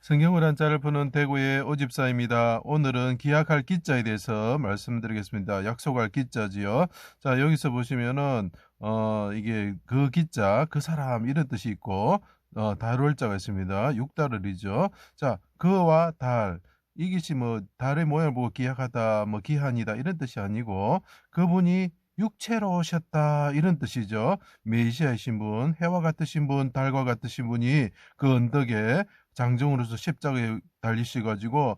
성경을 한자를 푸는 대구의 오집사입니다. 오늘은 기약할 기자에 대해서 말씀드리겠습니다. 약속할 기자지요. 자, 여기서 보시면은 이게 그 기자, 그 사람 이런 뜻이 있고 달월자가 있습니다. 육달을이죠. 자, 그와 달 이것이 뭐 달의 모양을 보고 기약하다, 뭐 기한이다 이런 뜻이 아니고 그분이 육체로 오셨다 이런 뜻이죠. 메시아이신 분, 해와 같으신 분, 달과 같으신 분이 그 언덕에 장정으로서 십자가에 달리셔가지고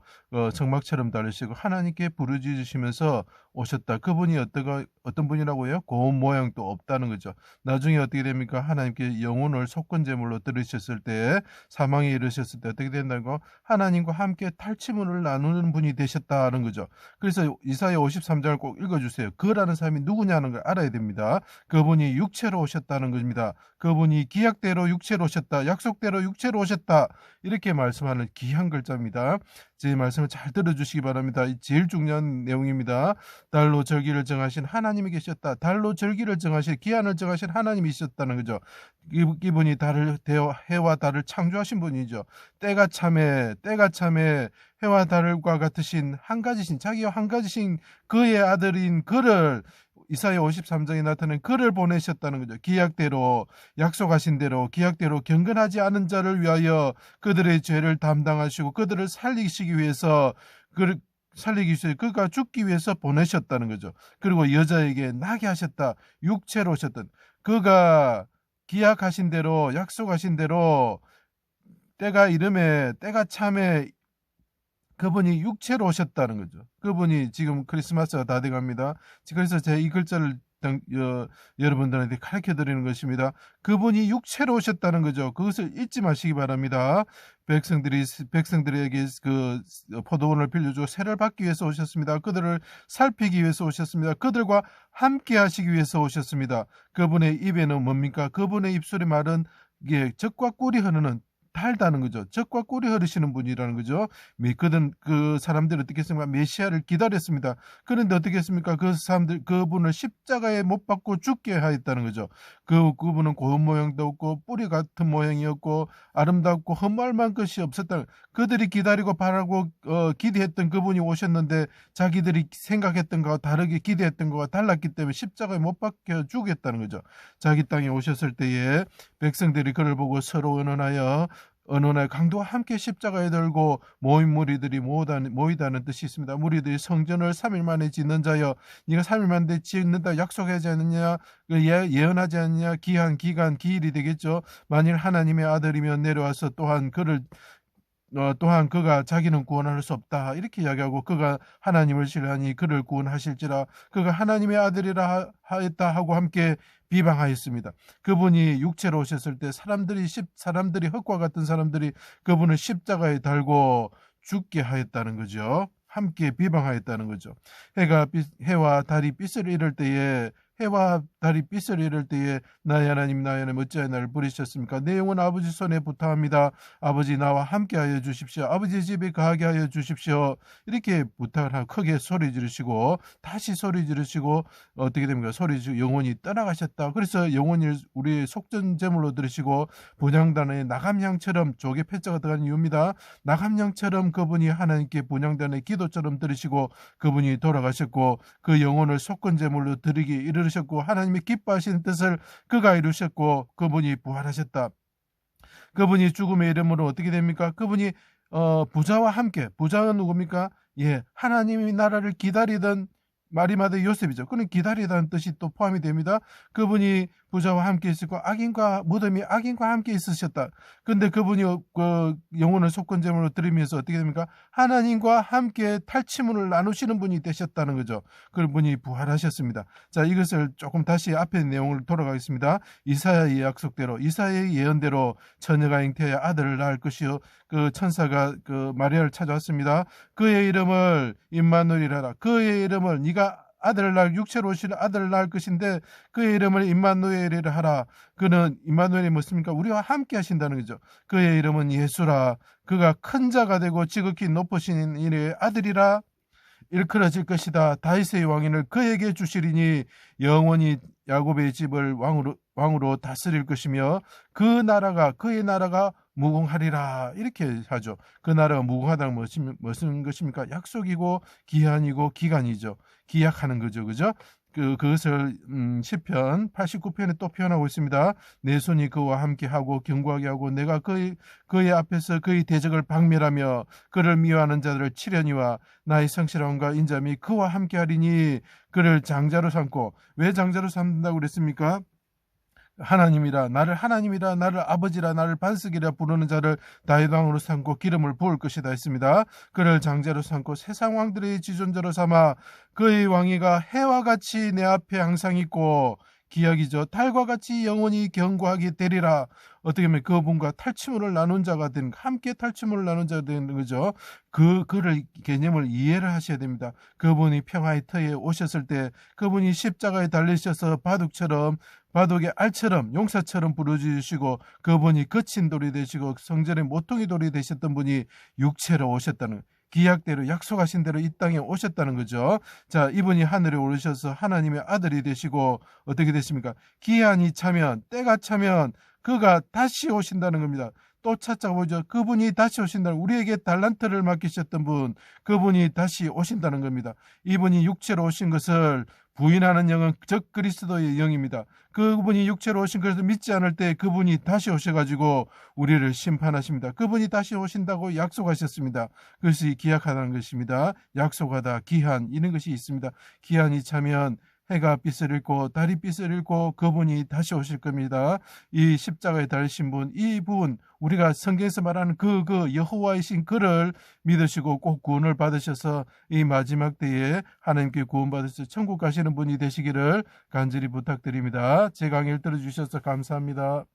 성막처럼 달리시고 하나님께 부르짖으시면서 오셨다. 그분이 어떤 분이라고요? 고운 모양도 없다는 거죠. 나중에 어떻게 됩니까? 하나님께 영혼을 속건제물로 들으셨을 때 사망에 이르셨을 때 어떻게 된다고? 하나님과 함께 탈취물을 나누는 분이 되셨다는 거죠. 그래서 이사야 53장을 꼭 읽어주세요. 그라는 사람이 누구냐는 걸 알아야 됩니다. 그분이 육체로 오셨다는 겁니다. 그분이 기약대로 육체로 오셨다. 약속대로 육체로 오셨다. 이렇게 말씀하는 귀한 글자입니다. 제 말씀을 잘 들어주시기 바랍니다. 제일 중요한 내용입니다. 달로 절기를 정하신 하나님이 계셨다. 달로 절기를 정하신 기한을 정하신 하나님이 있었다는 거죠. 이분이 해와 달을 창조하신 분이죠. 때가 참에 해와 달과 같으신 한 가지신 자기와 한 가지신 그의 아들인 그를 이사야 53장에 나타낸 그를 보내셨다는 거죠. 기약대로 약속하신 대로 기약대로 경건하지 않은 자를 위하여 그들의 죄를 담당하시고 그들을 살리시기 위해서 그가 죽기 위해서 보내셨다는 거죠. 그리고 여자에게 나게 하셨다. 육체로 오셨던 그가 기약하신 대로 약속하신 대로 때가 참에 그분이 육체로 오셨다는 거죠. 그분이 지금 크리스마스가 다 돼갑니다. 그래서 제가 이 글자를 여러분들한테 가르쳐 드리는 것입니다. 그분이 육체로 오셨다는 거죠. 그것을 잊지 마시기 바랍니다. 백성들에게 그 포도원을 빌려주고 세를 받기 위해서 오셨습니다. 그들을 살피기 위해서 오셨습니다. 그들과 함께 하시기 위해서 오셨습니다. 그분의 입에는 뭡니까? 그분의 입술의 말은 이게 젖과 꿀이 흐르는 달다는 거죠. 젖과 꿀이 흐르시는 분이라는 거죠. 그 사람들이 어떻게 했습니까? 메시아를 기다렸습니다. 그런데 어떻게 했습니까? 그분을 십자가에 못 박고 죽게 하였다는 거죠. 그분은 고운 모양도 없고 뿌리 같은 모양이었고 아름답고 흠할 만한 것이 없었다. 그들이 기다리고 바라고 기대했던 그분이 오셨는데 자기들이 생각했던 것과 다르게 기대했던 것과 달랐기 때문에 십자가에 못 박혀 죽겠다는 거죠. 자기 땅에 오셨을 때에 백성들이 그를 보고 서로 언언하여 어느 날 강도와 함께 십자가에 들고 모인 무리들이 모이다는 뜻이 있습니다. 무리들이 성전을 3일 만에 짓는 자여 네가 3일 만에 짓는다 약속하지 않느냐 예언하지 않느냐 기일이 되겠죠. 만일 하나님의 아들이면 내려와서 또한 그가 자기는 구원할 수 없다 이렇게 이야기하고 그가 하나님을 신뢰하니 그를 구원하실지라 그가 하나님의 아들이라 하였다 하고 함께 비방하였습니다. 그분이 육체로 오셨을 때 사람들이 흙과 같은 사람들이 그분을 십자가에 달고 죽게 하였다는 거죠. 함께 비방하였다는 거죠. 해와 달이 빛을 잃을 때에 해와 달이 빛을 잃을 때에 나의 하나님 어찌하여 나를 부르셨습니까? 내 영혼 아버지 손에 부탁합니다. 아버지 나와 함께하여 주십시오. 아버지 집에 가게 하여 주십시오. 이렇게 부탁을 하고 크게 소리 지르시고 다시 소리 지르시고 어떻게 됩니까? 소리 지르고 영혼이 떠나가셨다. 그래서 영혼이 우리의 속전제물로 들으시고 분향단에 나감향처럼 조개 패자가 들어가는 이유입니다. 나감향처럼 그분이 하나님께 분향단의 기도처럼 들으시고 그분이 돌아가셨고 그 영혼을 속건제물로 드리기 이르셨고 하나님이 기뻐하시는 뜻을 그가 이루셨고 그분이 부활하셨다. 그분이 죽음의 이름으로 어떻게 됩니까? 그분이 부자와 함께 부자는 누굽니까? 하나님이 나라를 기다리던 마리마다 요셉이죠. 그는 기다리다는 뜻이 또 포함이 됩니다. 그분이 부자와 함께 있었고 무덤이 악인과 함께 있으셨다. 근데 그분이 그 영혼을 속건제물로 드리면서 어떻게 됩니까? 하나님과 함께 탈취물을 나누시는 분이 되셨다는 거죠. 그분이 부활하셨습니다. 자, 이것을 조금 다시 앞에 내용을 돌아가겠습니다. 이사야의 약속대로 이사야의 예언대로 처녀가 잉태하여 아들을 낳을 것이요 그 천사가 그 마리아를 찾아왔습니다. 그의 이름을 임마누엘이라 하라. 그의 이름을 네가 육체로 오신 아들을 낳을 것인데 그의 이름을 임마누엘이라 하라. 그는 임마누엘이 무엇입니까? 우리와 함께 하신다는 거죠. 그의 이름은 예수라. 그가 큰 자가 되고 지극히 높으신 이의 아들이라 일컬어질 것이다. 다윗의 왕위를 그에게 주시리니 영원히 야곱의 집을 왕으로 다스릴 것이며 그의 나라가 무궁하리라 이렇게 하죠. 그 나라가 무궁하다는 무슨 것입니까? 약속이고 기한이고 기간이죠. 기약하는 거죠. 그죠? 그것을 시편 89편에 또 표현하고 있습니다. 내 손이 그와 함께하고 견고하게 하고 내가 그의 앞에서 그의 대적을 박멸하며 그를 미워하는 자들을 치려니와 나의 성실함과 인자함이 그와 함께하리니 그를 장자로 삼고. 왜 장자로 삼는다고 그랬습니까? 하나님이라 나를 아버지라 나를 반석이라 부르는 자를 다윗 왕으로 삼고 기름을 부을 것이다 했습니다. 그를 장자로 삼고 세상 왕들의 지존자로 삼아 그의 왕위가 해와 같이 내 앞에 항상 있고 기약이죠. 달과 같이 영원히 견고하게 되리라. 어떻게 보면 그분과 탈취물을 나눈 자가 된, 함께 탈취물을 나눈 자가 되는 거죠. 그를 개념을 이해를 하셔야 됩니다. 그분이 평화의 터에 오셨을 때 그분이 십자가에 달리셔서 바둑의 알처럼 용사처럼 부르짖으시고 그분이 거친 돌이 되시고 성전의 모퉁이 돌이 되셨던 분이 육체로 오셨다는, 기약대로 약속하신 대로 이 땅에 오셨다는 거죠. 자, 이분이 하늘에 오르셔서 하나님의 아들이 되시고 어떻게 되십니까? 기한이 차면, 때가 차면 그가 다시 오신다는 겁니다. 또 찾자고 보죠. 그분이 다시 오신다는, 우리에게 달란트를 맡기셨던 분, 그분이 다시 오신다는 겁니다. 이분이 육체로 오신 것을 부인하는 영은 적 그리스도의 영입니다. 그분이 육체로 오신 것을 믿지 않을 때 그분이 다시 오셔가지고 우리를 심판하십니다. 그분이 다시 오신다고 약속하셨습니다. 그것이 기약하다는 것입니다. 약속하다, 기한, 이런 것이 있습니다. 기한이 차면 해가 빛을 잃고 달이 빛을 잃고 그분이 다시 오실 겁니다. 이 십자가에 달리신 분, 이분, 우리가 성경에서 말하는 그 여호와이신 그를 믿으시고 꼭 구원을 받으셔서 이 마지막 때에 하나님께 구원받으셔서 천국 가시는 분이 되시기를 간절히 부탁드립니다. 제 강의를 들어주셔서 감사합니다.